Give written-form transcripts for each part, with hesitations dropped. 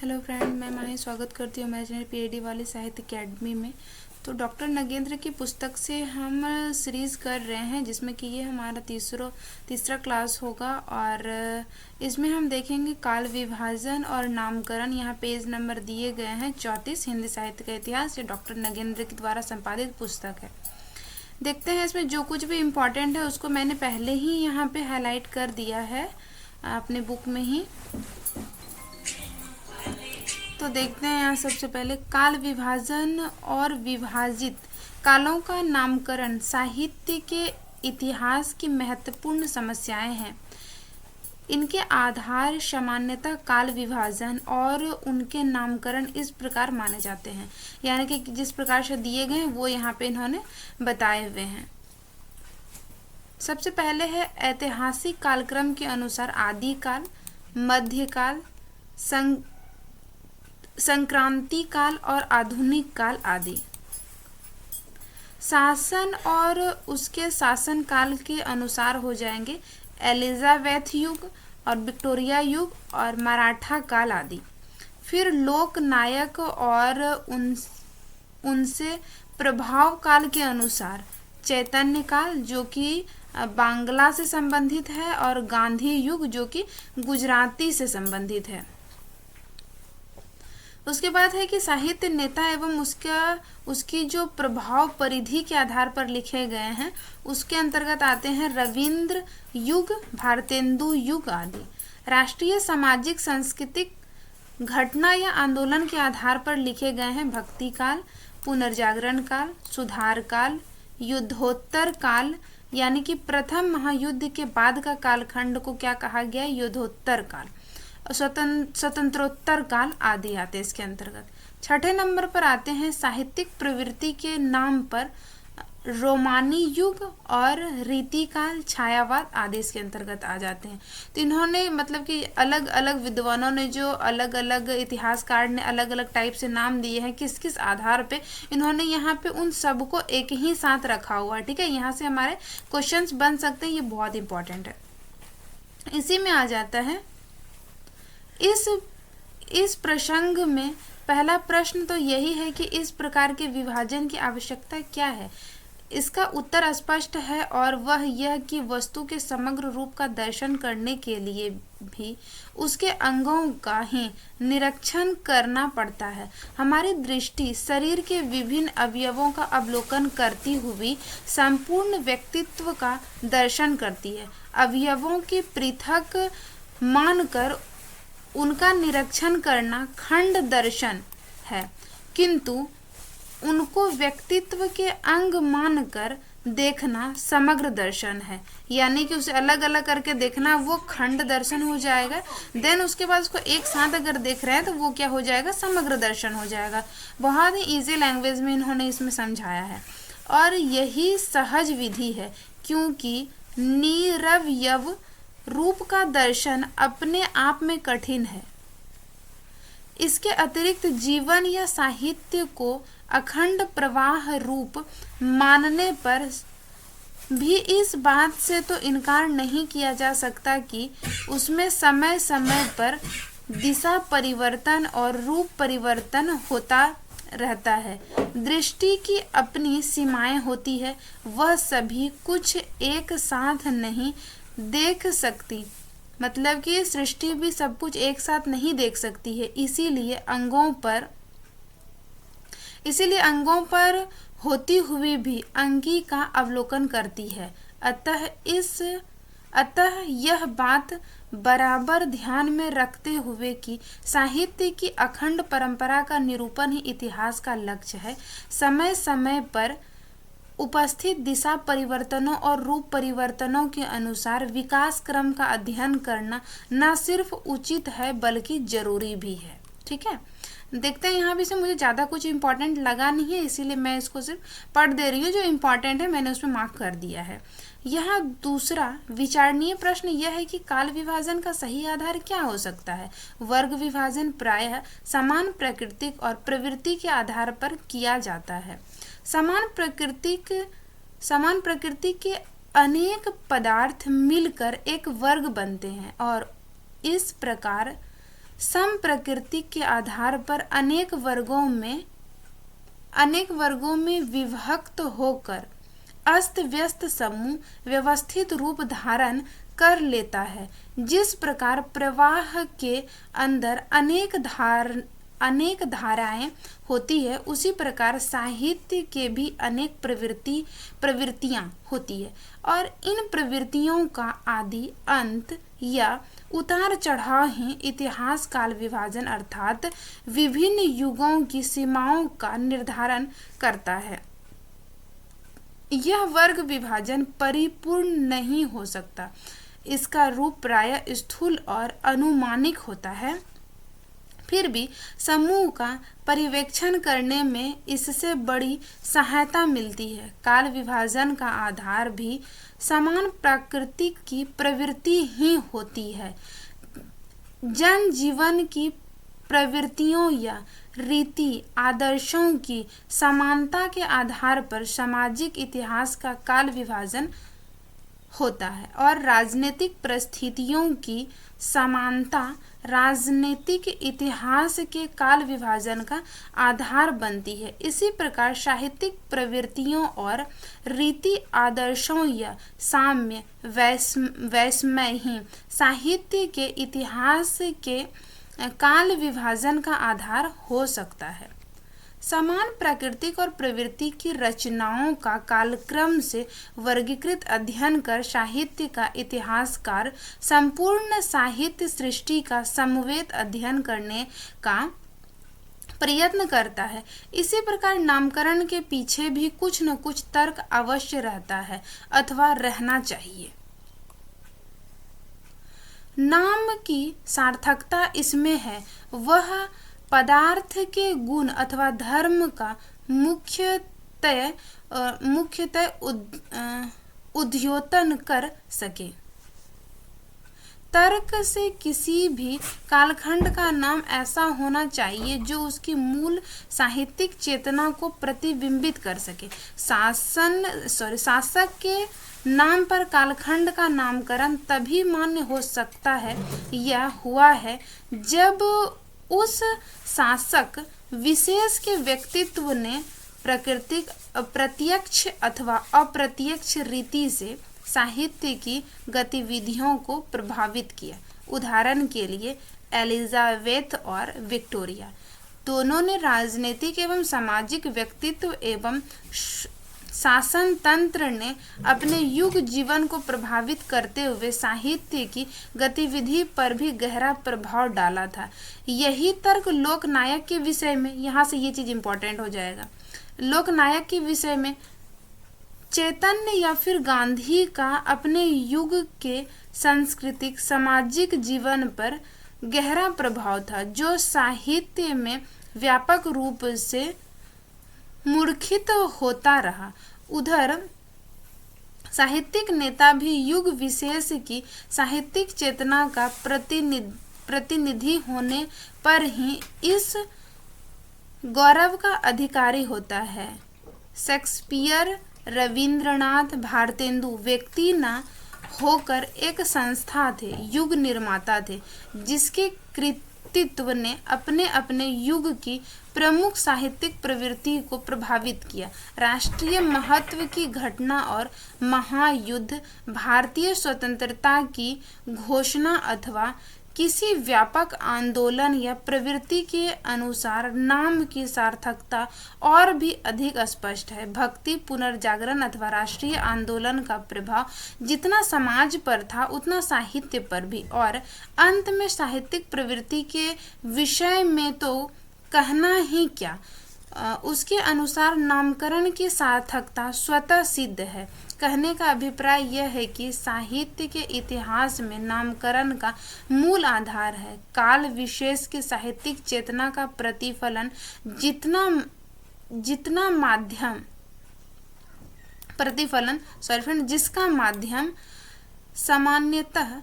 Hello friend, मैं माही स्वागत करती हूँ इमेजिनरी पीएडी वाली साहित्य अकेडमी में। तो डॉक्टर नगेंद्र की पुस्तक से हम सीरीज़ कर रहे हैं जिसमें कि ये हमारा तीसरा क्लास होगा और इसमें हम देखेंगे काल विभाजन और नामकरण। यहाँ पेज नंबर दिए गए हैं 34, हिंदी साहित्य का इतिहास। ये डॉक्टर नगेंद्र के द्वारा संपादित पुस्तक है। देखते हैं इसमें जो कुछ भी इम्पोर्टेंट है उसको मैंने पहले ही यहाँ पे हाईलाइट कर दिया है अपने बुक में ही। तो देखते हैं यहाँ सबसे पहले काल विभाजन और विभाजित कालों का नामकरण साहित्य के इतिहास की महत्वपूर्ण समस्याएं हैं। इनके आधार सामान्यतः काल विभाजन और उनके नामकरण इस प्रकार माने जाते हैं, यानी कि जिस प्रकार से दिए गए हैं वो यहाँ पे इन्होंने बताए हुए हैं। सबसे पहले है ऐतिहासिक कालक्रम के अनुसार आदि काल, मध्यकाल, संक्रांति काल और आधुनिक काल आदि। शासन और उसके शासन काल के अनुसार हो जाएंगे एलिजाबेथ युग और विक्टोरिया युग और मराठा काल आदि। फिर लोक नायक और उनसे प्रभाव काल के अनुसार चैतन्य काल जो कि बांग्ला से संबंधित है और गांधी युग जो कि गुजराती से संबंधित है। उसके बाद है कि साहित्य नेता एवं उसकी जो प्रभाव परिधि के आधार पर लिखे गए हैं उसके अंतर्गत आते हैं रविंद्र युग, भारतेंदु युग आदि। राष्ट्रीय सामाजिक सांस्कृतिक घटना या आंदोलन के आधार पर लिखे गए हैं भक्ति काल, पुनर्जागरण काल, सुधार काल, युद्धोत्तर काल, यानी कि प्रथम महायुद्ध के बाद का कालखंड को क्या कहा गया, युद्धोत्तर काल, स्वतंत्रोत्तर काल आदि आते हैं इसके अंतर्गत। छठे नंबर पर आते हैं साहित्यिक प्रवृत्ति के नाम पर रोमानी युग और रीतिकाल, छायावाद आदि इसके अंतर्गत आ जाते हैं। तो इन्होंने मतलब कि अलग अलग विद्वानों ने जो अलग अलग इतिहासकार ने अलग अलग टाइप से नाम दिए हैं, किस किस आधार पे इन्होंने यहाँ पे उन सबको एक ही साथ रखा हुआ है। ठीक है, यहाँ से हमारे क्वेश्चंस बन सकते हैं, ये बहुत इंपॉर्टेंट है। इसी में आ जाता है इस प्रसंग में पहला प्रश्न तो यही है कि इस प्रकार के विभाजन की आवश्यकता क्या है। इसका उत्तर स्पष्ट है और वह यह कि वस्तु के समग्र रूप का दर्शन करने के लिए भी उसके अंगों का ही निरीक्षण करना पड़ता है। हमारी दृष्टि शरीर के विभिन्न अवयवों का अवलोकन करती हुई संपूर्ण व्यक्तित्व का दर्शन करती है। अवयवों की पृथक मानकर उनका निरीक्षण करना खंड दर्शन है, किंतु उनको व्यक्तित्व के अंग मानकर देखना समग्र दर्शन है। यानी कि उसे अलग अलग करके देखना वो खंड दर्शन हो जाएगा। देन उसके बाद उसको एक साथ अगर देख रहे हैं तो वो क्या हो जाएगा, समग्र दर्शन हो जाएगा। बहुत ही इजी लैंग्वेज में इन्होंने इसमें समझाया है और यही सहज विधि है, क्योंकि निरवयव रूप का दर्शन अपने आप में कठिन है। इसके अतिरिक्त जीवन या साहित्य को अखंड प्रवाह रूप मानने पर भी इस बात से तो इनकार नहीं किया जा सकता कि उसमें समय समय पर दिशा परिवर्तन और रूप परिवर्तन होता रहता है। दृष्टि की अपनी सीमाएं होती है, वह सभी कुछ एक साथ नहीं देख सकती। मतलब कि सृष्टि भी सब कुछ एक साथ नहीं देख सकती है, इसीलिए अंगों पर होती हुई भी अंगी का अवलोकन करती है। अतः यह बात बराबर ध्यान में रखते हुए कि साहित्य की अखंड परंपरा का निरूपण ही इतिहास का लक्ष्य है, समय समय पर उपस्थित दिशा परिवर्तनों और रूप परिवर्तनों के अनुसार विकास क्रम का अध्ययन करना न सिर्फ उचित है बल्कि जरूरी भी है। ठीक है, देखते हैं यहाँ भी से मुझे ज़्यादा कुछ इम्पोर्टेंट लगा नहीं है, इसीलिए मैं इसको सिर्फ पढ़ दे रही हूँ। जो इम्पोर्टेंट है मैंने उसमें मार्क कर दिया है। यहाँ दूसरा विचारणीय प्रश्न यह है कि काल विभाजन का सही आधार क्या हो सकता है। वर्ग विभाजन प्रायः समान प्राकृतिक और प्रवृत्ति के आधार पर किया जाता है। समान प्रकृति के अनेक पदार्थ मिलकर एक वर्ग बनते हैं और इस प्रकार सम प्रकृति के आधार पर अनेक वर्गों में विभक्त होकर अस्त व्यस्त समूह व्यवस्थित रूप धारण कर लेता है। जिस प्रकार प्रवाह के अंदर अनेक धाराएं होती है, उसी प्रकार साहित्य के भी अनेक प्रवृत्तियां होती है, और इन प्रवृत्तियों का आदि अंत या उतार चढ़ाव ही इतिहास काल विभाजन अर्थात विभिन्न युगों की सीमाओं का निर्धारण करता है। यह वर्ग विभाजन परिपूर्ण नहीं हो सकता। इसका रूप प्रायः स्थूल और अनुमानिक होता है। फिर भी समूह का पर्यवेक्षण करने में इससे बड़ी सहायता मिलती है। काल विभाजन का आधार भी समान प्रकृति की प्रवृत्ति ही होती है। जन जीवन की प्रवृत्तियों या रीति आदर्शों की समानता के आधार पर सामाजिक इतिहास का काल विभाजन होता है, और राजनीतिक परिस्थितियों की समानता राजनीतिक इतिहास के काल विभाजन का आधार बनती है। इसी प्रकार साहित्यिक प्रवृत्तियों और रीति आदर्शों या साम्य वैषम्य ही साहित्य के इतिहास के काल विभाजन का आधार हो सकता है। समान प्राकृतिक और प्रवृत्ति की रचनाओं का कालक्रम से वर्गीकृत अध्ययन कर साहित्य का इतिहासकार संपूर्ण साहित्य सृष्टि का समवेत अध्ययन करने का प्रयत्न करता है। इसी प्रकार नामकरण के पीछे भी कुछ न कुछ तर्क अवश्य रहता है अथवा रहना चाहिए। नाम की सार्थकता इसमें है, वह पदार्थ के गुण अथवा धर्म का मुख्यतः उद्योतन कर सके। तर्क से किसी भी कालखंड का नाम ऐसा होना चाहिए जो उसकी मूल साहित्यिक चेतना को प्रतिबिंबित कर सके। शासक के नाम पर कालखंड का नामकरण तभी मान्य हो सकता है या हुआ है जब उस शासक विशेष के व्यक्तित्व ने प्राकृतिक प्रत्यक्ष अथवा अप्रत्यक्ष रीति से साहित्य की गतिविधियों को प्रभावित किया। उदाहरण के लिए एलिजाबेथ और विक्टोरिया दोनों ने राजनीतिक एवं सामाजिक व्यक्तित्व एवं शासन तंत्र ने अपने युग जीवन को प्रभावित करते हुए साहित्य की गतिविधि पर भी गहरा प्रभाव डाला था। यही तर्क लोकनायक के विषय में, यहाँ से ये चीज इंपॉर्टेंट हो जाएगा, लोकनायक के विषय में चैतन्य या फिर गांधी का अपने युग के सांस्कृतिक सामाजिक जीवन पर गहरा प्रभाव था, जो साहित्य में व्यापक रूप से मूर्खित होता रहा। उधर साहित्यिक नेता भी युग विशेष की साहित्यिक चेतना का प्रतिनिधि होने पर ही इस गौरव का अधिकारी होता है। शेक्सपियर, रविंद्रनाथ, भारतेंदु व्यक्ति न होकर एक संस्था थे, युग निर्माता थे, जिसके कृतित्व ने अपने अपने युग की प्रमुख साहित्यिक प्रवृत्ति को प्रभावित किया। राष्ट्रीय महत्व की घटना और महायुद्ध, भारतीय स्वतंत्रता की घोषणा अथवा किसी व्यापक आंदोलन या प्रवृत्ति के अनुसार नाम की सार्थकता और भी अधिक स्पष्ट है। भक्ति, पुनर्जागरण अथवा राष्ट्रीय आंदोलन का प्रभाव जितना समाज पर था उतना साहित्य पर भी, और अंत में साहित्यिक प्रवृत्ति के विषय में तो कहना ही क्या, उसके अनुसार नामकरण की सार्थकता स्वतः सिद्ध है। कहने का अभिप्राय यह है कि साहित्य के इतिहास में नामकरण का मूल आधार है। काल विशेष की साहित्यिक चेतना का प्रतिफलन जिसका माध्यम सामान्यतः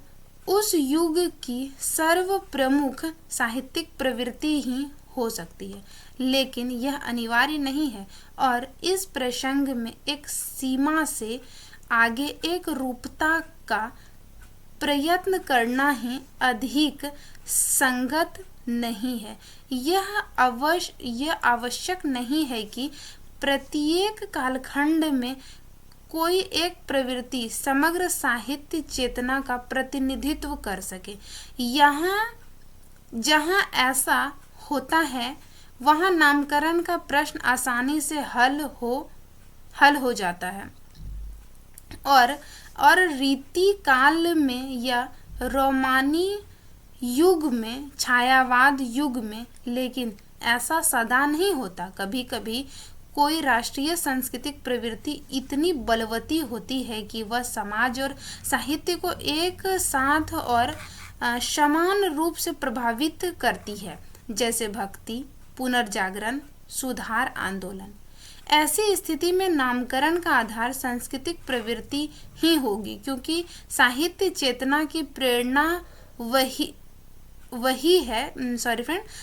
उस युग की सर्व प्रमुख साहित्यिक प्रवृत्ति ही हो सकती है, लेकिन यह अनिवार्य नहीं है, और इस प्रसंग में एक सीमा से आगे एक रूपता का प्रयत्न करना ही अधिक संगत नहीं है। यह आवश्यक नहीं है कि प्रत्येक कालखंड में कोई एक प्रवृत्ति समग्र साहित्य चेतना का प्रतिनिधित्व कर सके। जहाँ ऐसा होता है वहाँ नामकरण का प्रश्न आसानी से हल हो जाता है। और रीति काल में या रोमानी युग में, छायावाद युग में, लेकिन ऐसा सदा नहीं होता। कभी कभी कोई राष्ट्रीय सांस्कृतिक प्रवृत्ति इतनी बलवती होती है कि वह समाज और साहित्य को एक साथ और समान रूप से प्रभावित करती है, जैसे भक्ति, पुनर्जागरण, सुधार आंदोलन। ऐसी स्थिति में नामकरण का आधार सांस्कृतिक प्रवृत्ति ही होगी, क्योंकि साहित्य चेतना की प्रेरणा वही है।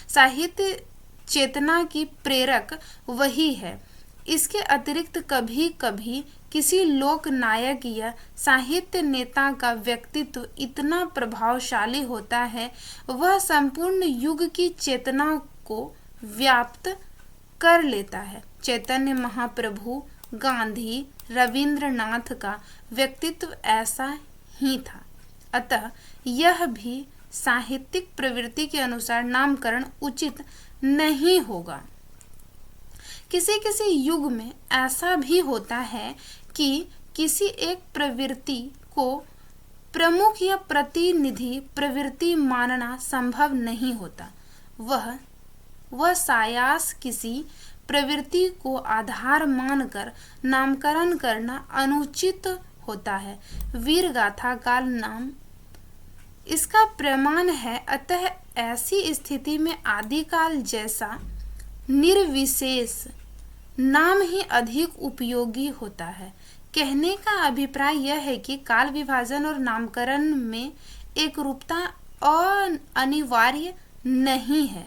साहित्य चेतना की प्रेरक वही है। इसके अतिरिक्त कभी कभी किसी लोक नायक या साहित्य नेता का व्यक्तित्व इतना प्रभावशाली होता है, वह संपूर्ण युग की चेतना को व्याप्त कर लेता है। चैतन्य महाप्रभु, गांधी, रविंद्रनाथ का व्यक्तित्व ऐसा ही था। अतः यह भी साहित्यिक प्रवृत्ति के अनुसार नामकरण उचित नहीं होगा। किसी किसी युग में ऐसा भी होता है कि किसी एक प्रवृत्ति को प्रमुख या प्रतिनिधि प्रवृत्ति मानना संभव नहीं होता। वह सायास किसी प्रवृत्ति को आधार मानकर नामकरण करना अनुचित होता है। वीर गाथा काल नाम इसका प्रमाण है। अतः ऐसी स्थिति में आदिकाल जैसा निर्विशेष नाम ही अधिक उपयोगी होता है। कहने का अभिप्राय यह है कि काल विभाजन और नामकरण में एक रूपता अनिवार्य नहीं है।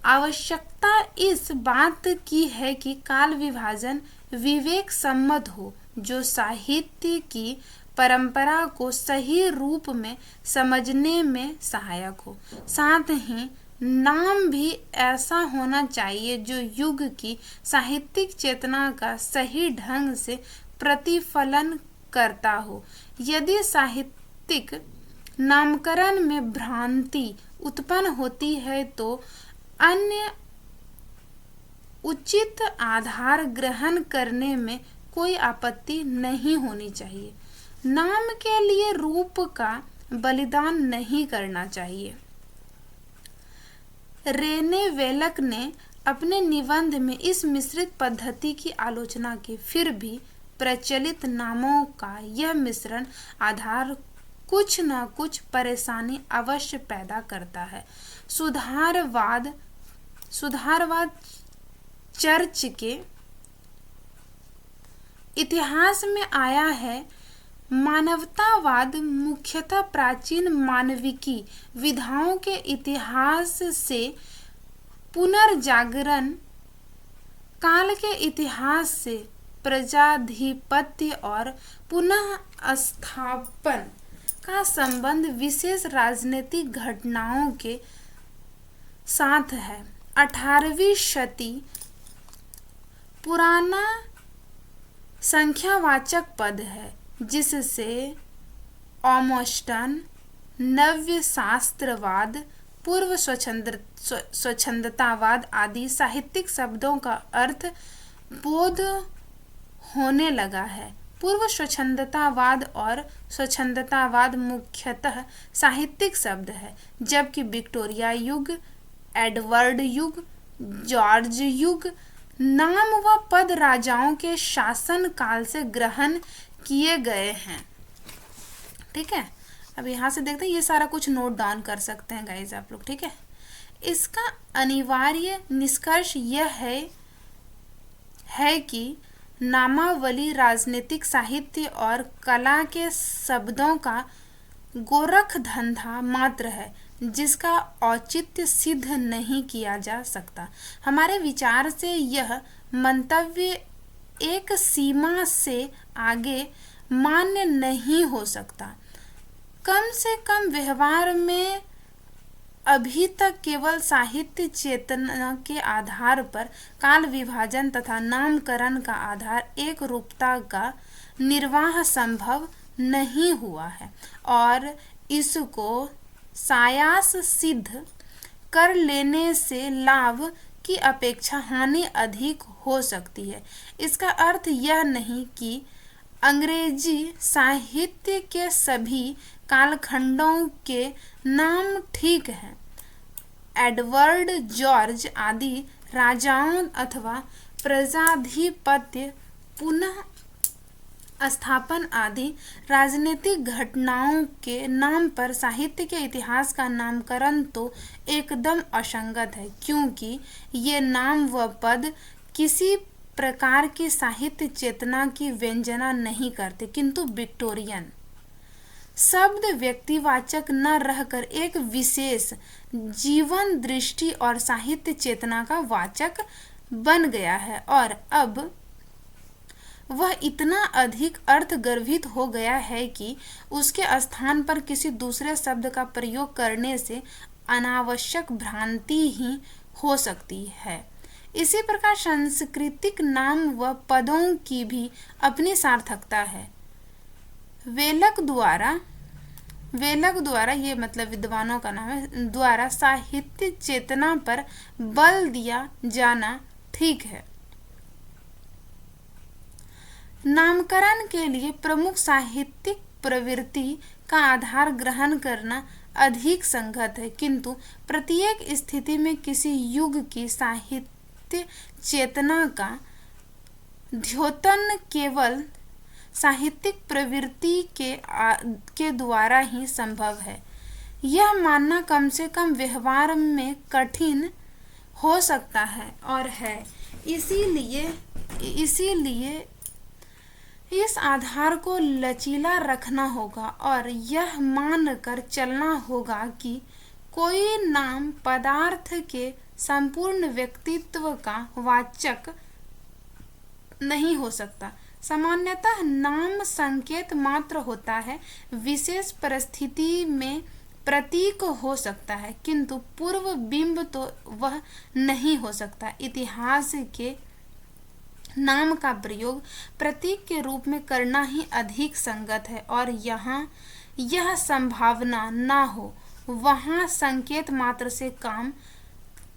आवश्यकता इस बात की है कि काल विभाजन विवेक सम्मत हो, जो साहित्य की परंपरा को सही रूप में समझने में सहायक हो। साथ ही नाम भी ऐसा होना चाहिए जो युग की साहित्यिक चेतना का सही ढंग से प्रतिफलन करता हो। यदि साहित्यिक नामकरण में भ्रांति उत्पन्न होती है तो अन्य उचित आधार ग्रहण करने में कोई आपत्ति नहीं होनी चाहिए। नाम के लिए रूप का बलिदान नहीं करना चाहिए। रेने वेलक ने अपने निबंध में इस मिश्रित पद्धति की आलोचना की। फिर भी प्रचलित नामों का यह मिश्रण आधार कुछ न कुछ परेशानी अवश्य पैदा करता है। सुधारवाद चर्च के इतिहास में आया है। मानवतावाद मुख्यतः प्राचीन मानविकी विधाओं के इतिहास से पुनर्जागरण काल के इतिहास से प्रजाधिपत्य और पुनः स्थापन का संबंध विशेष राजनीतिक घटनाओं के साथ है। 18वीं शती पुराना संख्यावाचक पद है, जिससे ऑमस्टन, नव्य शास्त्रवाद, पूर्व स्वच्छंदतावाद आदि साहित्यिक शब्दों का अर्थ बोध होने लगा है। पूर्व स्वच्छंदतावाद और स्वच्छंदतावाद मुख्यतः साहित्यिक शब्द है, जबकि विक्टोरिया युग, एडवर्ड युग, जॉर्ज युग नाम व पद राजाओं के शासन काल से ग्रहण किए गए हैं। ठीक है, अब यहाँ से देखते हैं, ये सारा कुछ नोट डाउन कर सकते हैं गाइज आप लोग। ठीक है, इसका अनिवार्य निष्कर्ष यह है कि नामावली राजनीतिक साहित्य और कला के शब्दों का गोरख धंधा मात्र है, जिसका औचित्य सिद्ध नहीं किया जा सकता। हमारे विचार से यह मंतव्य एक सीमा से आगे मान्य नहीं हो सकता। कम से कम व्यवहार में अभी तक केवल साहित्य चेतना के आधार पर काल विभाजन तथा नामकरण का आधार एक रूपता का निर्वाह संभव नहीं हुआ है और इसको सायास सिद्ध कर लेने से लाभ की अपेक्षा हानि अधिक हो सकती है। इसका अर्थ यह नहीं कि अंग्रेजी साहित्य के सभी कालखंडों के नाम ठीक हैं। एडवर्ड जॉर्ज आदि राजाओं अथवा प्रजाधिपत्य पुनः स्थापन आदि राजनीतिक घटनाओं के नाम पर साहित्य के इतिहास का नामकरण तो एकदम असंगत है, क्योंकि ये नाम व पद किसी प्रकार की साहित्य चेतना की व्यंजना नहीं करते, किंतु विक्टोरियन शब्द व्यक्तिवाचक न रहकर एक विशेष जीवन दृष्टि और साहित्य चेतना का वाचक बन गया है और अब वह इतना अधिक अर्थगर्भित हो गया है कि उसके स्थान पर किसी दूसरे शब्द का प्रयोग करने से अनावश्यक भ्रांति ही हो सकती है। इसी प्रकार सांस्कृतिक नाम व पदों की भी अपनी सार्थकता है। वेलक द्वारा ये मतलब विद्वानों का नाम है, द्वारा साहित्य चेतना पर बल दिया जाना ठीक है। नामकरण के लिए प्रमुख साहित्यिक प्रवृत्ति का आधार ग्रहण करना अधिक संगत है, किंतु प्रत्येक स्थिति में किसी युग की साहित्य चेतना का द्योतन केवल साहित्यिक प्रवृत्ति के द्वारा ही संभव है। यह मानना कम से कम व्यवहार में कठिन हो सकता है और है। इसीलिए इस आधार को लचीला रखना होगा और यह मानकर चलना होगा कि कोई नाम पदार्थ के संपूर्ण व्यक्तित्व का वाचक नहीं हो सकता। सामान्यतः नाम संकेत मात्र होता है, विशेष परिस्थिति में प्रतीक हो सकता है, किंतु पूर्व बिंब तो वह नहीं हो सकता। इतिहास के नाम का प्रयोग प्रतीक के रूप में करना ही अधिक संगत है और यहाँ यह संभावना न हो वहाँ संकेत मात्र से काम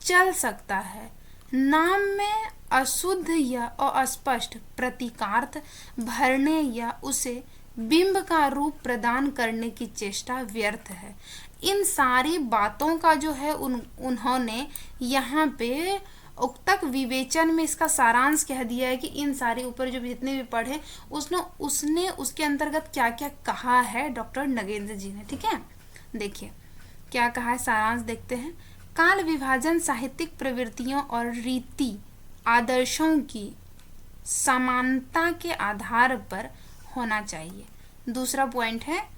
चल सकता है। नाम में अशुद्ध या अस्पष्ट प्रतीकार्थ भरने या उसे बिंब का रूप प्रदान करने की चेष्टा व्यर्थ है। इन सारी बातों का जो है उन्होंने यहाँ पे उक्तक विवेचन में इसका सारांश कह दिया है कि इन सारे ऊपर जो जितने भी पढ़े उसने उसके अंतर्गत क्या क्या कहा है डॉक्टर नगेंद्र जी ने। ठीक है, देखिए क्या कहा है, सारांश देखते हैं। काल विभाजन साहित्यिक प्रवृत्तियों और रीति आदर्शों की समानता के आधार पर होना चाहिए। दूसरा पॉइंट है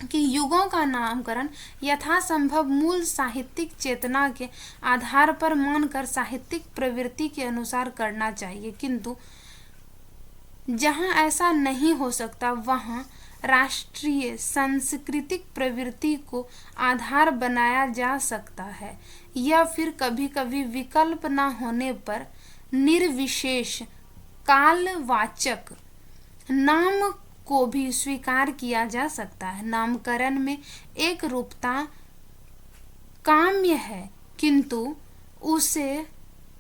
कि युगों का नामकरण यथासंभव मूल साहित्यिक चेतना के आधार पर मानकर साहित्यिक प्रवृत्ति के अनुसार करना चाहिए, किंतु जहां ऐसा नहीं हो सकता वहां राष्ट्रीय सांस्कृतिक प्रवृत्ति को आधार बनाया जा सकता है या फिर कभी कभी विकल्प न होने पर निर्विशेष कालवाचक नाम को भी स्वीकार किया जा सकता है। नामकरण में एक रूपता काम्य है, किंतु उसे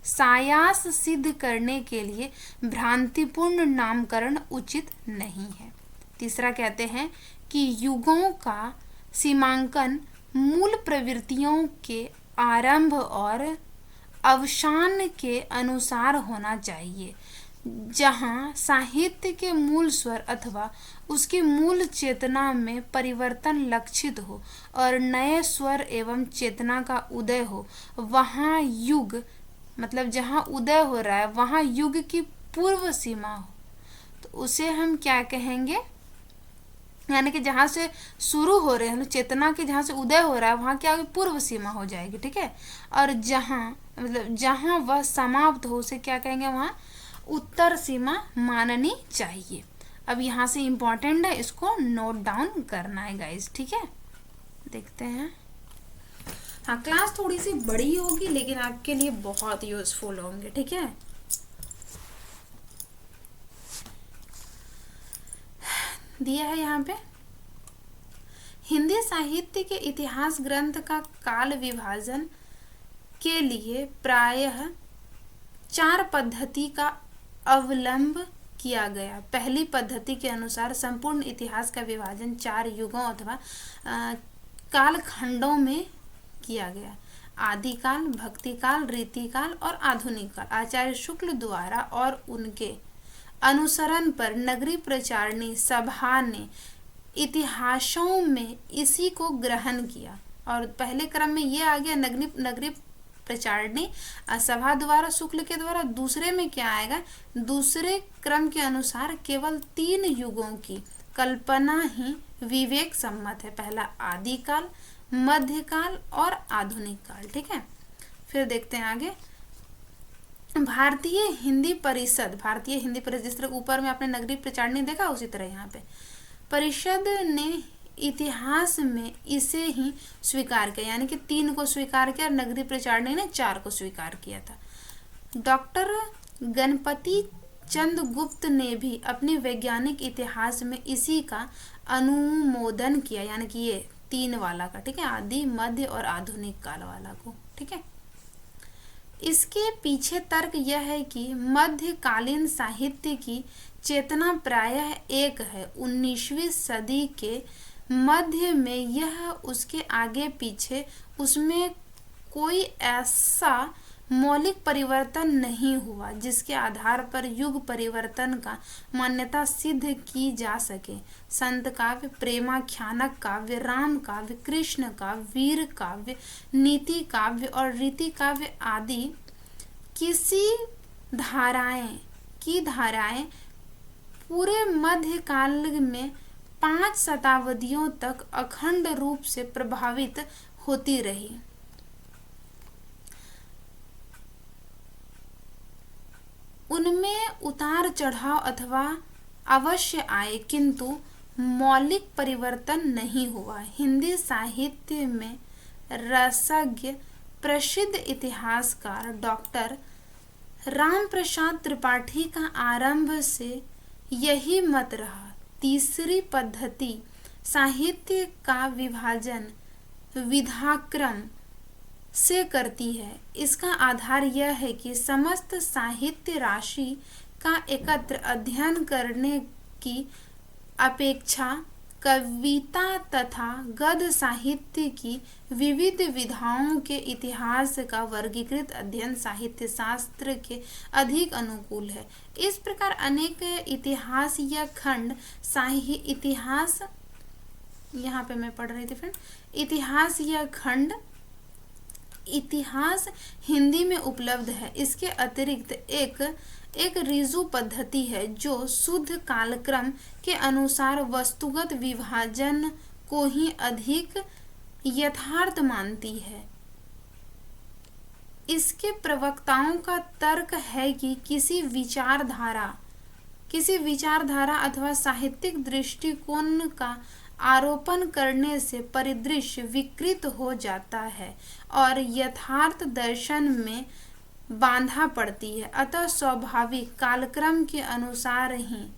सायास सिद्ध करने के लिए भ्रांतिपूर्ण नामकरण उचित नहीं है। तीसरा कहते हैं कि युगों का सीमांकन मूल प्रवृत्तियों के आरंभ और अवसान के अनुसार होना चाहिए, जहां साहित्य के मूल स्वर अथवा उसकी मूल चेतना में परिवर्तन लक्षित हो और नए स्वर एवं चेतना का उदय हो, वहां युग मतलब जहां उदय हो रहा है वहां युग की पूर्व सीमा हो, तो उसे हम क्या कहेंगे, यानी कि जहां से शुरू हो रहे हैं चेतना के जहां से उदय हो रहा है वहां क्या होगी, पूर्व सीमा हो जाएगी। ठीक है, और जहां वह समाप्त हो उसे क्या कहेंगे, वहां उत्तर सीमा माननी चाहिए। अब यहाँ से इम्पोर्टेंट है, इसको नोट डाउन करना है गाइज, ठीक है। देखते हैं। हाँ, क्लास थोड़ी सी बड़ी होगी लेकिन आपके लिए बहुत यूजफुल होंगे, ठीक है। दिया है यहाँ पे, हिंदी साहित्य के इतिहास ग्रंथ का काल विभाजन के लिए प्रायः 4 पद्धति का अवलंब किया गया। पहली पद्धति के अनुसार संपूर्ण इतिहास का विभाजन 4 युगों अथवा कालखंडों में किया गया। आदिकाल, भक्तिकाल, रीतिकाल और आधुनिक काल। आचार्य शुक्ल द्वारा और उनके अनुसरण पर नगरी प्रचारणी सभा ने इतिहासों में इसी को ग्रहण किया। और पहले क्रम में ये आ गया नगरी प्रचारणी सभा द्वारा, शुक्ल के द्वारा। दूसरे में क्या आएगा, दूसरे क्रम के अनुसार केवल 3 युगों की कल्पना ही विवेक सम्मत है। पहला आदिकाल, मध्यकाल और आधुनिक काल, ठीक है। फिर देखते हैं आगे। भारतीय हिंदी परिषद जिस तरह ऊपर में आपने नगरी प्रचारणी देखा, उसी तरह यहाँ पे परिषद ने इतिहास में इसे ही स्वीकार किया, यानी कि 3 को स्वीकार किया और नगरी प्रचारणी ने 4 को स्वीकार किया था। डॉक्टर गणपति चंद गुप्त ने भी अपने वैज्ञानिक इतिहास में इसी का अनुमोदन किया, यानी कि ये 3 वाला का, ठीक है, आदि, मध्य और आधुनिक काल वाला को, ठीक है। इसके पीछे तर्क यह है कि मध्यकालीन साहित्य की चेतना प्रायः एक है। 19वीं सदी के मध्य में यह उसके आगे पीछे उसमें कोई ऐसा मौलिक परिवर्तन नहीं हुआ जिसके आधार पर युग परिवर्तन का मान्यता सिद्ध की जा सके। संत काव्य, प्रेमाख्यानक काव्य, राम काव्य, कृष्ण काव्य, वीर काव्य, नीति काव्य और रीति काव्य आदि धाराएं पूरे मध्यकाल में 5 शताब्दियों तक अखंड रूप से प्रभावित होती रही। उनमें उतार चढ़ाव अथवा अवश्य आए, किंतु मौलिक परिवर्तन नहीं हुआ। हिंदी साहित्य में रसज्ञ प्रसिद्ध इतिहासकार डॉक्टर रामप्रसाद त्रिपाठी का आरंभ से यही मत रहा। तीसरी पद्धति साहित्य का विभाजन विधाक्रम से करती है। इसका आधार यह है कि समस्त साहित्य राशि का एकत्र अध्ययन करने की अपेक्षा कविता तथा गद्य साहित्य की विविध विधाओं के इतिहास का वर्गीकृत अध्ययन साहित्य शास्त्र के अधिक अनुकूल है। इस प्रकार अनेक इतिहास या खंड इतिहास, यहाँ पे मैं पढ़ रही थी फ्रेंड, इतिहास या खंड इतिहास हिंदी में उपलब्ध है। इसके अतिरिक्त एक रिजु पद्धति है जो शुद्ध कालक्रम के अनुसार वस्तुगत विभाजन को ही अधिक यथार्थ मानती है। इसके प्रवक्ताओं का तर्क है कि किसी विचारधारा अथवा साहित्यिक दृष्टिकोण का आरोपण करने से परिदृश्य विकृत हो जाता है और यथार्थ दर्शन में बाधा पड़ती है। अतः स्वाभाविक कालक्रम के अनुसार ही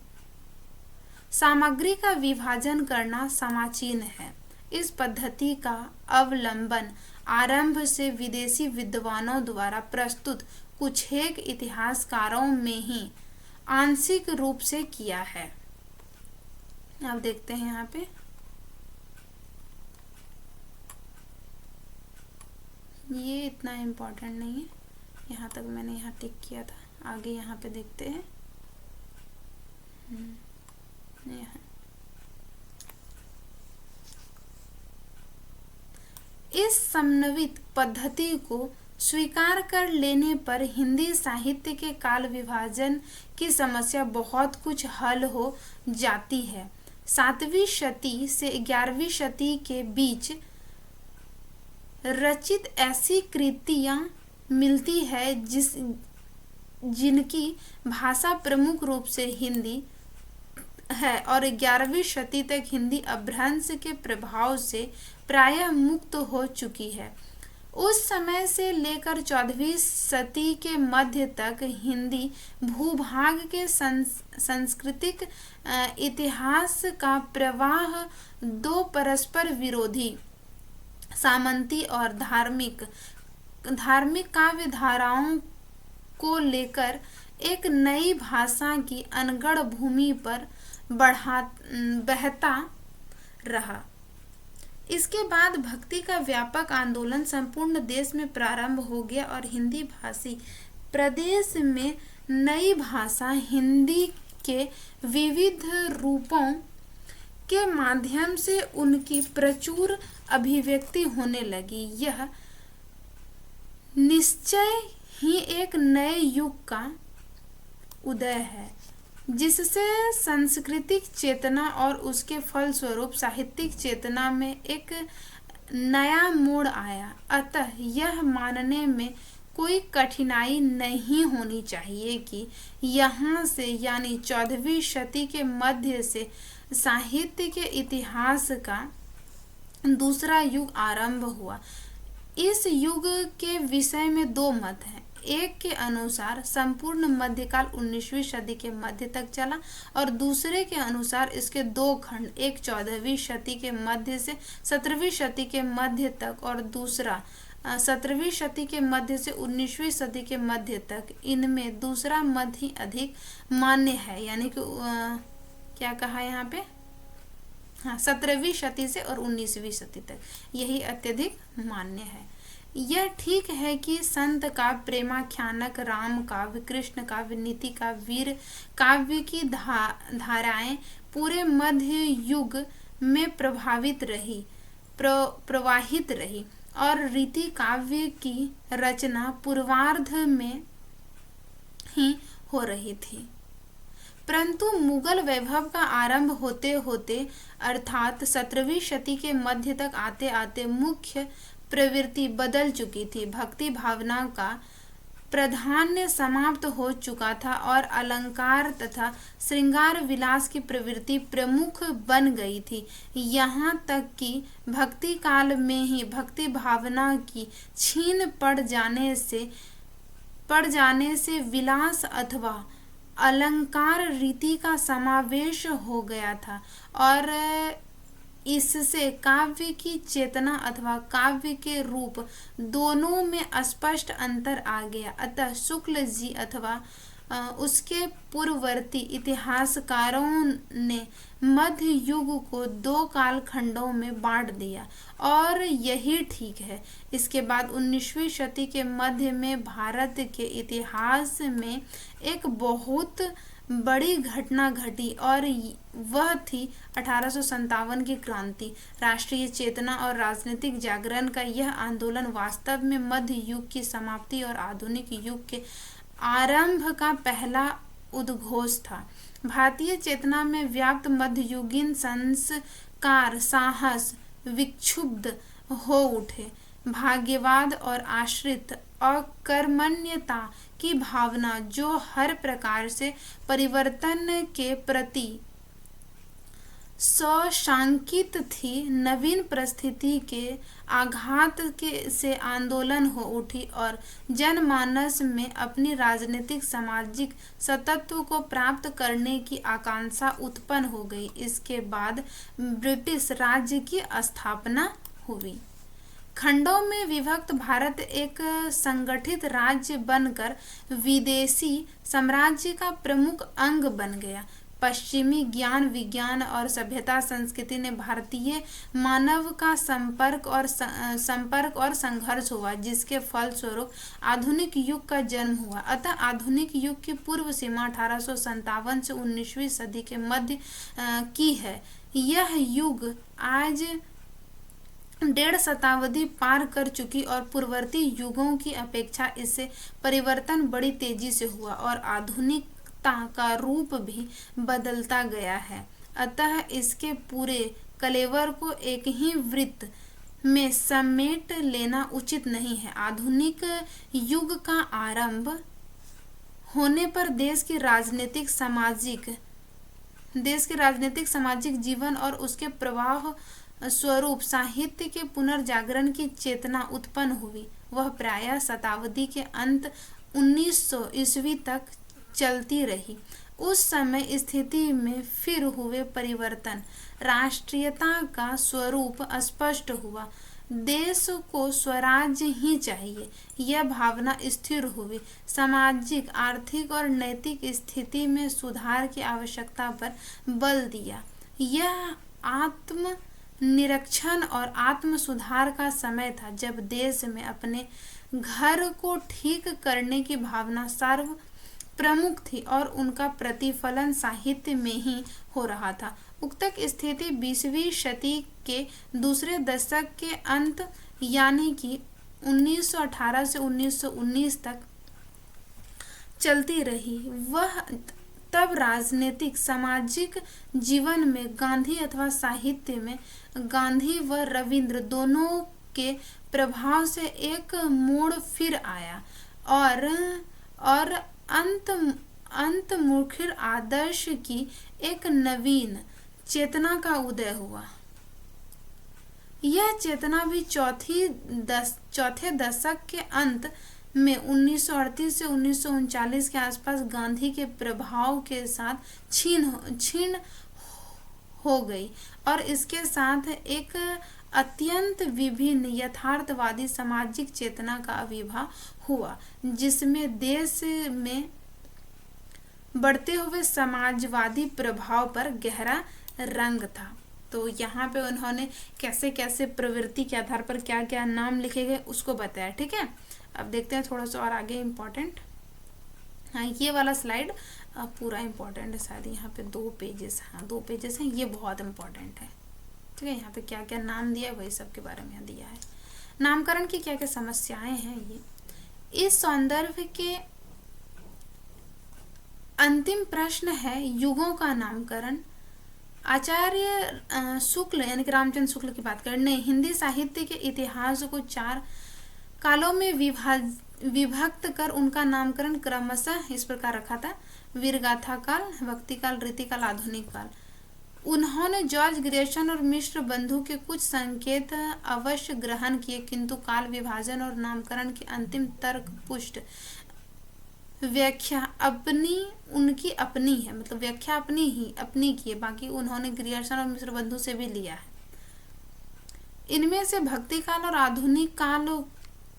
सामग्री का विभाजन करना समीचीन है। इस पद्धति का अवलंबन आरंभ से विदेशी विद्वानों द्वारा प्रस्तुत कुछेक इतिहासकारों में ही आंशिक रूप से किया है। अब देखते हैं यहाँ पे, ये इतना इम्पोर्टेंट नहीं है, यहाँ तक मैंने यहाँ टिक किया था। आगे यहाँ पे देखते हैं, यहाँ इस समन्वित पद्धति को स्वीकार कर लेने पर हिंदी साहित्य के काल विभाजन की समस्या बहुत कुछ हल हो जाती है। 7वीं शती से 11वीं शती के बीच रचित ऐसी कृतियां मिलती है जिनकी भाषा प्रमुख रूप से हिंदी है और 11वीं शती तक हिंदी अपभ्रंश के प्रभाव से प्रायः मुक्त हो चुकी है। उस समय से लेकर 14वीं शती के मध्य तक हिंदी भूभाग के सांस्कृतिक इतिहास का प्रवाह दो परस्पर विरोधी सामंती और धार्मिक काव्य धाराओं को लेकर एक नई भाषा की अनगढ़ भूमि पर बहता रहा। इसके बाद भक्ति का व्यापक आंदोलन संपूर्ण देश में प्रारंभ हो गया और हिंदी भाषी प्रदेश में नई भाषा हिंदी के विविध रूपों के माध्यम से उनकी प्रचुर अभिव्यक्ति होने लगी। यह निश्चय ही एक नए युग का उदय है जिससे सांस्कृतिक चेतना और उसके फलस्वरूप साहित्यिक चेतना में एक नया मोड़ आया। अतः यह मानने में कोई कठिनाई नहीं होनी चाहिए कि यहाँ से यानी 14वीं शती के मध्य से साहित्य के इतिहास का दूसरा युग आरंभ हुआ। इस युग के विषय में दो मत हैं। एक के अनुसार संपूर्ण मध्यकाल 19वीं सदी के मध्य तक चला और दूसरे के अनुसार इसके दो खंड, एक 14वीं शती के मध्य से 17वीं शती के मध्य तक और दूसरा 17वीं शती के मध्य से 19वीं सदी के मध्य तक। इनमें दूसरा मत ही अधिक मान्य है, यानी कि क्या कहा यहाँ पे, हाँ 17वीं शती से और 19वीं शती तक यही अत्यधिक मान्य है। यह ठीक है कि संत काव्य, प्रेमाख्यानक, राम काव्य, कृष्ण काव्य, नीति काव्य, वीर काव्य की धाराएं पूरे मध्य युग में प्रवाहित रही और रीति काव्य की रचना पूर्वार्ध में ही हो रही थी। परंतु मुगल वैभव का आरंभ होते होते अर्थात 17वीं शती के मध्य तक आते आते मुख्य प्रवृत्ति बदल चुकी थी। भक्ति भावना का प्राधान्य समाप्त हो चुका था और अलंकार तथा श्रृंगार विलास की प्रवृत्ति प्रमुख बन गई थी। यहाँ तक कि भक्ति काल में ही भक्ति भावना की छीन पड़ जाने से विलास अथवा अलंकार रीति का समावेश हो गया था और इससे काव्य की चेतना अथवा काव्य के रूप दोनों में स्पष्ट अंतर आ गया। अतः शुक्ल जी अथवा उसके पूर्ववर्ती इतिहासकारों ने मध्य युग को दो कालखंडों में बांट दिया और यही ठीक है। इसके बाद 19वीं शती के मध्य में भारत के इतिहास में एक बहुत बड़ी घटना घटी और वह थी 1857 की क्रांति। राष्ट्रीय चेतना और राजनीतिक जागरण का यह आंदोलन वास्तव में मध्य युग की समाप्ति और आधुनिक युग के आरंभ का पहला उद्घोष था। भारतीय चेतना में व्याप्त मध्ययुगीन संस्कार साहस विक्षुब्ध हो उठे। भाग्यवाद और आश्रित अकर्मण्यता की भावना जो हर प्रकार से परिवर्तन के प्रति सशंकित थी, नवीन परिस्थिति के आघात से आंदोलन हो उठी और जनमानस में अपनी राजनीतिक सामाजिक सत्ता को प्राप्त करने की आकांक्षा उत्पन्न हो गई। इसके बाद ब्रिटिश राज्य की स्थापना हुई। खंडों में विभक्त भारत एक संगठित राज्य बनकर विदेशी साम्राज्य का प्रमुख अंग बन गया। पश्चिमी ज्ञान विज्ञान और सभ्यता संस्कृति ने भारतीय मानव का संपर्क और संघर्ष हुआ, जिसके फलस्वरूप आधुनिक युग का जन्म हुआ। अतः आधुनिक युग की पूर्व सीमा 1857 से 19वीं सदी के मध्य की है। यह युग आज 1.5 शताब्दी पार कर चुकी और पूर्ववर्ती युगों की अपेक्षा इससे परिवर्तन बड़ी तेजी से हुआ और आधुनिकता का रूप भी बदलता गया है। अतः इसके पूरे कलेवर को एक ही वृत्त में समेट लेना उचित नहीं है। आधुनिक युग का आरंभ होने पर देश की राजनीतिक सामाजिक देश के राजनीतिक सामाजिक जीवन और उसके प्रवाह स्वरूप साहित्य के पुनर्जागरण की चेतना उत्पन्न हुई। वह प्रायः शताब्दी के अंत 1900 ईस्वी तक चलती रही। उस समय स्थिति में फिर हुए परिवर्तन, राष्ट्रीयता का स्वरूप स्पष्ट हुआ। देश को स्वराज्य ही चाहिए, यह भावना स्थिर हुई। सामाजिक, आर्थिक और नैतिक स्थिति में सुधार की आवश्यकता पर बल दिया। यह आत्म निरीक्षण और आत्म सुधार का समय था, जब देश में अपने घर को ठीक करने की भावना सर्व प्रमुख थी और उनका प्रतिफलन साहित्य में ही हो रहा था। उक्त स्थिति 20वीं शती के दूसरे दशक के अंत यानी कि 1918 से 1919 तक चलती रही। वह तब राजनीतिक सामाजिक जीवन में गांधी अथवा साहित्य में गांधी व रविंद्र दोनों के प्रभाव से एक मोड़ फिर आया और अंतर्मुखी आदर्श की एक नवीन चेतना का उदय हुआ। यह चेतना भी चौथे दशक के अंत में 1938 से 1939 के आसपास गांधी के प्रभाव के साथ छीन हो गई और इसके साथ एक अत्यंत विभिन्न यथार्थवादी सामाजिक चेतना का आविर्भाव हुआ, जिसमें देश में बढ़ते हुए समाजवादी प्रभाव पर गहरा रंग था। तो यहाँ पे उन्होंने कैसे कैसे प्रवृत्ति के आधार पर क्या क्या नाम लिखे गए उसको बताया। ठीक है, अब देखते हैं थोड़ा सा और आगे इम्पोर्टेंट। हाँ, ये वाला स्लाइड पूरा इम्पोर्टेंट है, शायद यहाँ पे 2 पेजेस, हाँ 2 पेजेस हैं, ये बहुत इम्पोर्टेंट है। ठीक है, यहाँ पे क्या क्या नाम दिया है वही सब के बारे में दिया है। नामकरण की क्या क्या समस्याएं हैं ये। इस संदर्भ के अंतिम प्रश्न है युगों का नामकरण। आचार्य शुक्ल यानी कि रामचंद्र शुक्ल की बात करें, नहीं, हिंदी साहित्य के इतिहास को 4 कालों में विभक्त कर उनका नामकरण क्रमशः इस प्रकार रखा था: वीरगाथा काल, भक्ति काल, रीतिकाल, आधुनिक काल। उन्होंने जॉर्ज ग्रेसन और मिश्र बंधु के कुछ संकेत अवश्य ग्रहण किए, किंतु काल विभाजन और नामकरण की अंतिम तर्क पुष्ट व्याख्या उनकी अपनी है, मतलब व्याख्या अपनी की है। बाकी उन्होंने ग्रियर्सन और मिश्र बंधु से भी लिया है। इनमें से भक्ति काल और आधुनिक काल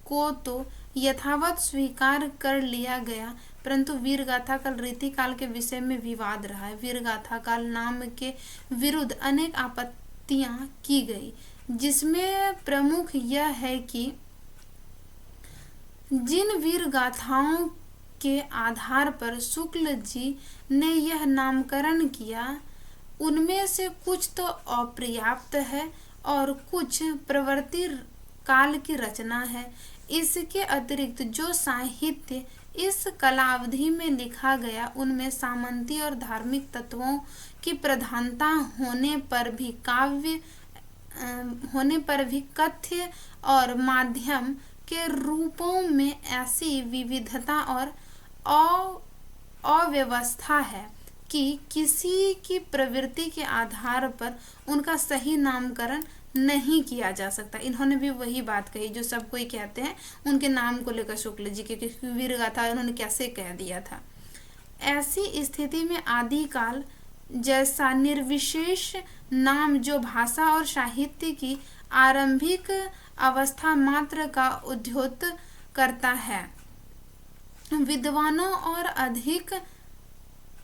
को तो यथावत स्वीकार कर लिया गया, परंतु वीरगाथा काल, रीति काल के विषय में विवाद रहा है। वीरगाथा काल नाम के विरुद्ध अनेक आपत्तियां की गई, जिसमें प्रमुख यह है कि जिन वीर गाथाओं के आधार पर शुक्ल जी ने यह नामकरण किया, उनमें से कुछ तो अपर्याप्त है और कुछ प्रवर्ती काल की रचना है। इसके अतिरिक्त जो साहित्य इस कलावधि में लिखा गया, उनमें सामंती और धार्मिक तत्वों की प्रधानता होने पर भी कथ्य और माध्यम के रूपों में ऐसी विविधता और अव्यवस्था है कि किसी की प्रवृत्ति के आधार पर उनका सही नामकरण नहीं किया जा सकता। इन्होंने भी वही बात कही जो सब कोई कहते हैं उनके नाम को लेकर शुक्ल जी के, क्योंकि वीरगाथा उन्होंने कैसे कह दिया था। ऐसी स्थिति में आदिकाल जैसा निर्विशेष नाम जो भाषा और साहित्य की आरंभिक अवस्था मात्र का उद्योत करता है,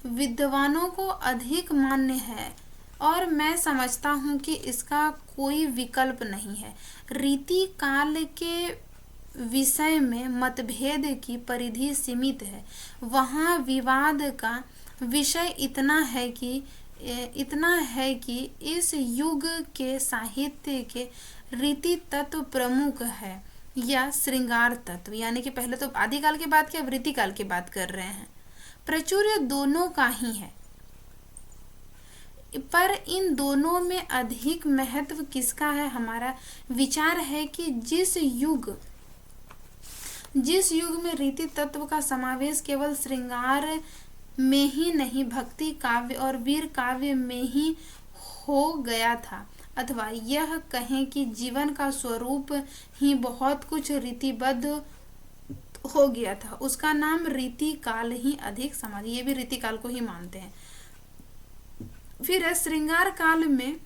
विद्वानों को अधिक मान्य है और मैं समझता हूँ कि इसका कोई विकल्प नहीं है। रीति काल के विषय में मतभेद की परिधि सीमित है। वहाँ विवाद का विषय इतना है कि इस युग के साहित्य के रीति तत्व प्रमुख है या श्रृंगार तत्व, यानी कि पहले तो आदिकाल की बात की, अब रीति काल की बात कर रहे हैं। प्राचुर्य दोनों का ही है, पर इन दोनों में अधिक महत्व किसका है? हमारा विचार है कि जिस युग में रीति तत्व का समावेश केवल श्रृंगार में ही नहीं भक्ति काव्य और वीर काव्य में ही हो गया था, अथवा यह कहें कि जीवन का स्वरूप ही बहुत कुछ रीतिबद्ध हो गया था, उसका नाम रीति काल ही अधिक समाज। ये भी रीति काल को ही मानते हैं। फिर है श्रृंगार काल में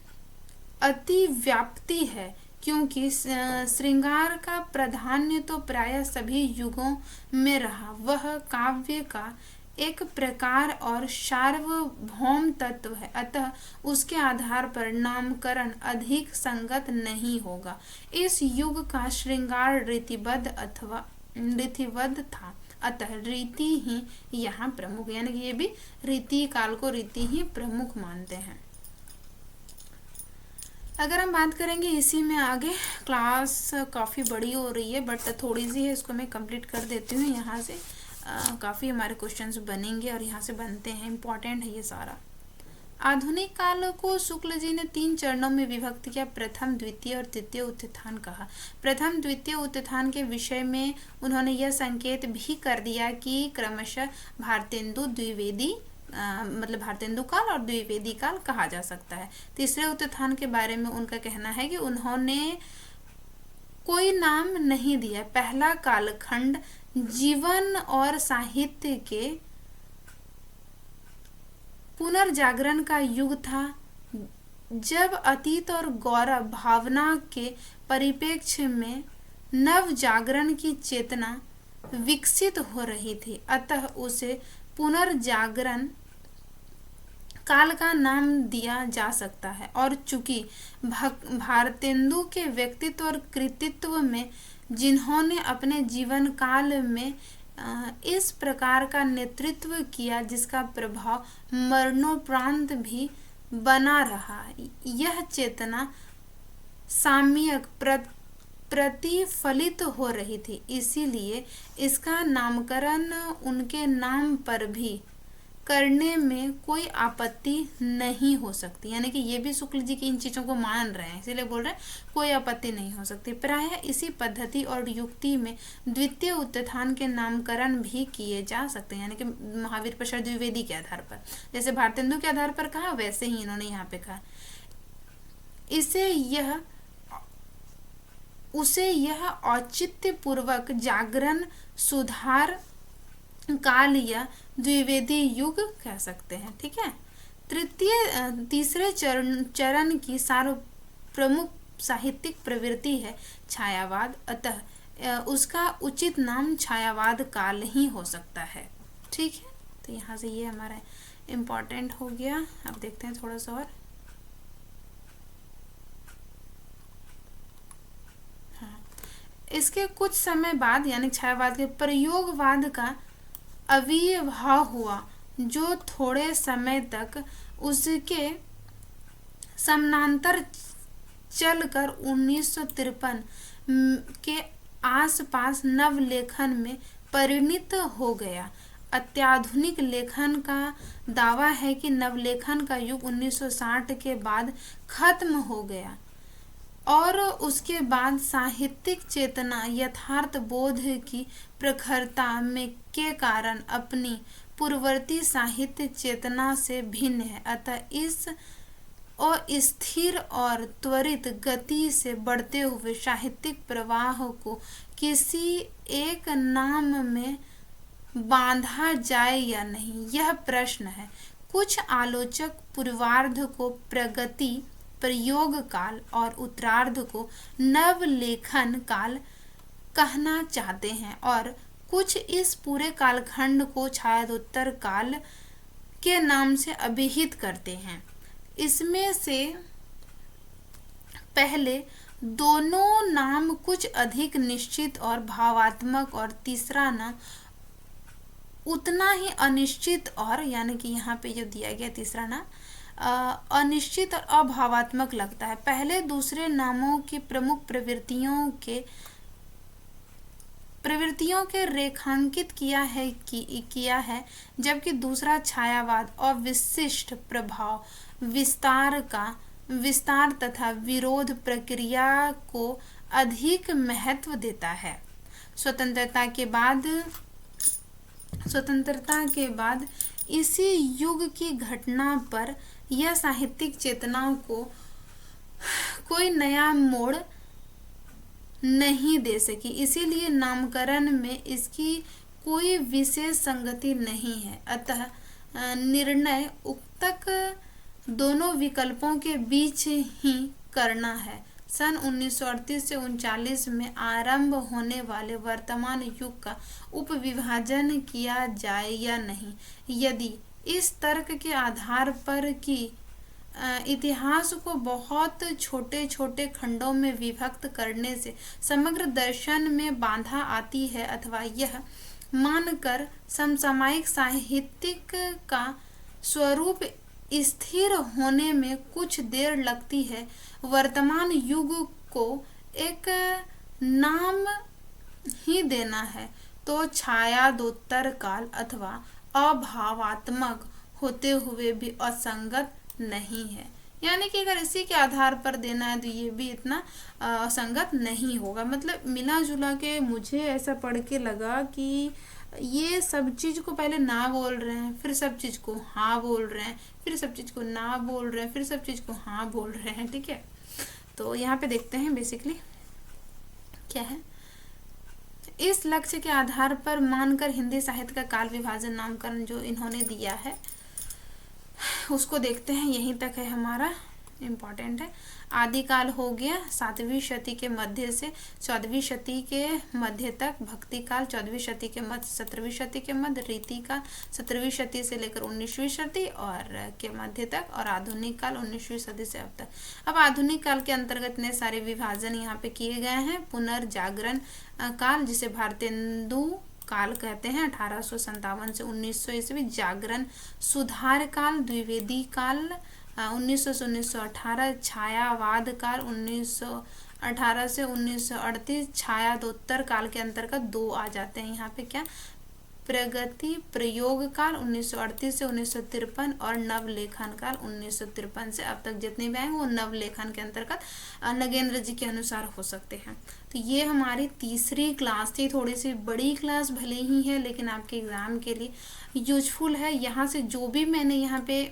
अति व्याप्ति है, क्योंकि श्रृंगार का प्राधान्य तो प्रायः सभी युगों में रहा। वह काव्य का एक प्रकार और सार्वभौम तत्व है, अतः उसके आधार पर नामकरण अधिक संगत नहीं होगा। इस युग का श्रृंगार रीतिबद्ध था, अतः रीति ही यहाँ प्रमुख, यानी कि ये भी रीति काल को रीति ही प्रमुख मानते हैं। अगर हम बात करेंगे इसी में आगे, क्लास काफ़ी बड़ी हो रही है बट थोड़ी सी है, इसको मैं कंप्लीट कर देती हूँ। यहाँ से काफ़ी हमारे क्वेश्चंस बनेंगे और यहाँ से बनते हैं, इम्पॉर्टेंट है ये सारा। आधुनिक काल को शुक्ल जी ने 3 चरणों में विभक्त किया। प्रथम, द्वितीय और तृतीय उत्थान कहा। प्रथम द्वितीय उत्थान के विषय में उन्होंने यह संकेत भी कर दिया कि क्रमशः भारतेंदु द्विवेदी मतलब भारतेंदु काल और द्विवेदी काल कहा जा सकता है। तीसरे उत्थान के बारे में उनका कहना है कि उन्होंने कोई नाम नहीं दिया। पहला कालखंड जीवन और साहित्य के पुनर्जागरण का युग था, जब अतीत और गौरव भावना के परिप्रेक्ष्य में नव जागरण की चेतना विकसित हो रही थी, अतः उसे पुनर्जागरण काल का नाम दिया जा सकता है। और चूंकि भारतेंदु के व्यक्तित्व और कृतित्व में जिन्होंने अपने जीवन काल में इस प्रकार का नेतृत्व किया जिसका प्रभाव मरणोपरांत भी बना रहा, यह चेतना साम्यक प्रतिफलित हो रही थी, इसीलिए इसका नामकरण उनके नाम पर भी करने में कोई आपत्ति नहीं हो सकती। यानी कि ये भी शुक्ल जी की इन चीज़ों को मान रहे हैं, इसीलिए बोल रहे हैं कोई आपत्ति नहीं हो सकती। प्रायः इसी पद्धति और युक्ति में द्वितीय उत्थान के नामकरण भी किए जा सकते हैं, यानी कि महावीर प्रसाद द्विवेदी के आधार पर, जैसे भारतेंदु के आधार पर कहा वैसे ही इन्होंने यहाँ पे कहा। उसे यह औचित्य पूर्वक जागरण सुधार काल या द्विवेदी युग कह सकते हैं। ठीक है। तीसरे चरण की प्रमुख साहित्यिक प्रवृत्ति है छायावाद, अतः उसका उचित नाम छायावाद काल ही हो सकता है। ठीक है, तो यहाँ से ये हमारा इम्पोर्टेंट हो गया। अब देखते हैं थोड़ा सा और। हाँ, इसके कुछ समय बाद यानी छायावाद के प्रयोगवाद का आविर्भाव हुआ, जो थोड़े समय तक उसके समानांतर चलकर 1953 के आसपास नवलेखन में परिणित हो गया। अत्याधुनिक लेखन का दावा है कि नवलेखन का युग 1960 के बाद खत्म हो गया और उसके बाद साहित्यिक चेतना यथार्थ बोध की प्रखरता में के कारण अपनी पूर्ववर्ती साहित्य चेतना से भिन्न है, अतः इस अस्थिर और त्वरित गति से बढ़ते हुए साहित्यिक प्रवाह को किसी एक नाम में बांधा जाए या नहीं, यह प्रश्न है। कुछ आलोचक पूर्वार्ध को प्रगति प्रयोग काल और उत्तरार्ध को नवलेखन काल कहना चाहते हैं और कुछ इस पूरे कालखंड को छायादोत्तर काल के नाम से अभिहित करते हैं। इसमें से पहले दोनों नाम कुछ अधिक निश्चित और भावात्मक और तीसरा नाम उतना ही अनिश्चित और यानी कि यहाँ पे जो दिया गया तीसरा नाम अनिश्चित और अभावात्मक लगता है। पहले दूसरे नामों की प्रमुख प्रवृत्तियों के रेखांकित किया है जबकि दूसरा छायावाद और विशिष्ट प्रभाव विस्तार तथा विरोध प्रक्रिया को अधिक महत्व देता है। स्वतंत्रता के बाद इसी युग की घटना पर यह साहित्यिक चेतना को कोई नया मोड़ नहीं दे सकी, इसीलिए नामकरण में इसकी कोई विशेष संगति नहीं है। अतः निर्णय उक्तक दोनों विकल्पों के बीच ही करना है। सन 1938 से 39 में आरंभ होने वाले वर्तमान युग का उपविभाजन किया जाए या नहीं। यदि इस तर्क के आधार पर कि इतिहास को बहुत छोटे छोटे खंडों में विभक्त करने से समग्र दर्शन में बाधा आती है, अथवा यह मानकर समसामयिक साहित्यिक का स्वरूप स्थिर होने में कुछ देर लगती है, वर्तमान युग को एक नाम ही देना है, तो छायादोत्तर काल अथवा अभावात्मक होते हुए भी असंगत नहीं है। यानी कि अगर इसी के आधार पर देना है तो ये भी इतना असंगत नहीं होगा। मतलब मिला जुला के मुझे ऐसा पढ़ के लगा कि ये सब चीज को पहले ना बोल रहे हैं, फिर सब चीज को हाँ बोल रहे हैं, फिर सब चीज को ना बोल रहे हैं, फिर सब चीज को हाँ बोल रहे हैं। ठीक है, तो यहाँ पे देखते हैं बेसिकली क्या है। इस लक्ष्य के आधार पर मानकर हिंदी साहित्य का काल विभाजन नामकरण जो इन्होंने दिया है उसको देखते हैं। यहीं तक है हमारा, इम्पॉर्टेंट है। आदिकाल हो गया 7वीं शती के मध्य से 14वीं शती के मध्य तक, भक्ति काल 14वीं शती के मध्य 17वीं शती के मध्य, रीति काल 17वीं शती से लेकर 19वीं शती और के मध्य तक, और आधुनिक काल 19वीं सदी से अब तक। अब आधुनिक काल के अंतर्गत इतने सारे विभाजन यहाँ पे किए गए हैं। पुनर्जागरण काल जिसे भारतेंदु काल कहते हैं 1857 से 1900 ईस्वी, जागरण सुधार काल, द्विवेदी काल 1900 से 1918, छायावाद काल 1918 से 1938, छायादोत्तर काल के अंतर्गत दो आ जाते हैं यहाँ पे क्या, प्रगति प्रयोग काल 1938 से 1953 और नवलेखन काल 1953 से अब तक जितने भी आए वो नवलेखन के अंतर्गत नगेंद्र जी के अनुसार हो सकते हैं। तो ये हमारी तीसरी क्लास थी, थोड़ी सी बड़ी क्लास भले ही है लेकिन आपके एग्जाम के लिए यूजफुल है। यहाँ से जो भी मैंने यहाँ पे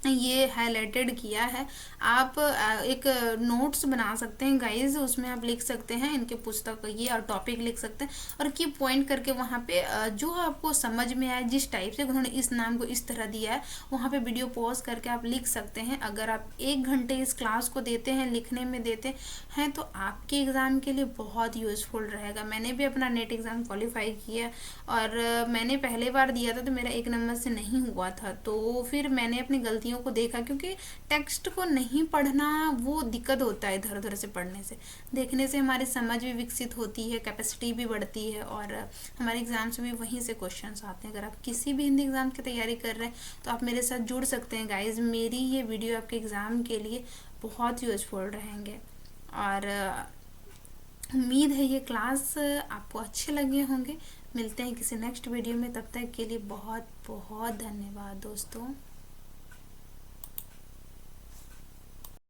ये हाईलाइटेड किया है आप एक नोट्स बना सकते हैं गाइज, उसमें आप लिख सकते हैं इनके पुस्तक ये और टॉपिक लिख सकते हैं और की पॉइंट करके वहाँ पे जो आपको समझ में आए, जिस टाइप से उन्होंने इस नाम को इस तरह दिया है वहाँ पे वीडियो पॉज करके आप लिख सकते हैं। अगर आप 1 घंटे इस क्लास को देते हैं, लिखने में देते हैं, तो आपके एग्ज़ाम के लिए बहुत यूज़फुल रहेगा। मैंने भी अपना नेट एग्ज़ाम क्वालिफाई किया और मैंने पहले बार दिया था तो मेरा 1 नंबर से नहीं हुआ था, तो फिर मैंने अपनी गलतियों को देखा, क्योंकि टेक्स्ट को नहीं पढ़ना वो दिक्कत होता है, इधर उधर से पढ़ने से, देखने से हमारी समझ भी विकसित होती है, कैपेसिटी भी बढ़ती है और हमारे एग्जाम्स में वहीं से क्वेश्चंस आते हैं। अगर आप किसी भी हिंदी एग्जाम की तैयारी कर रहे हैं तो आप मेरे साथ जुड़ सकते हैं गाइज। मेरी ये वीडियो आपके एग्ज़ाम के लिए बहुत यूजफुल रहेंगे और उम्मीद है ये क्लास आपको अच्छे लगे होंगे। मिलते हैं किसी नेक्स्ट वीडियो में, तब तक के लिए बहुत बहुत धन्यवाद दोस्तों।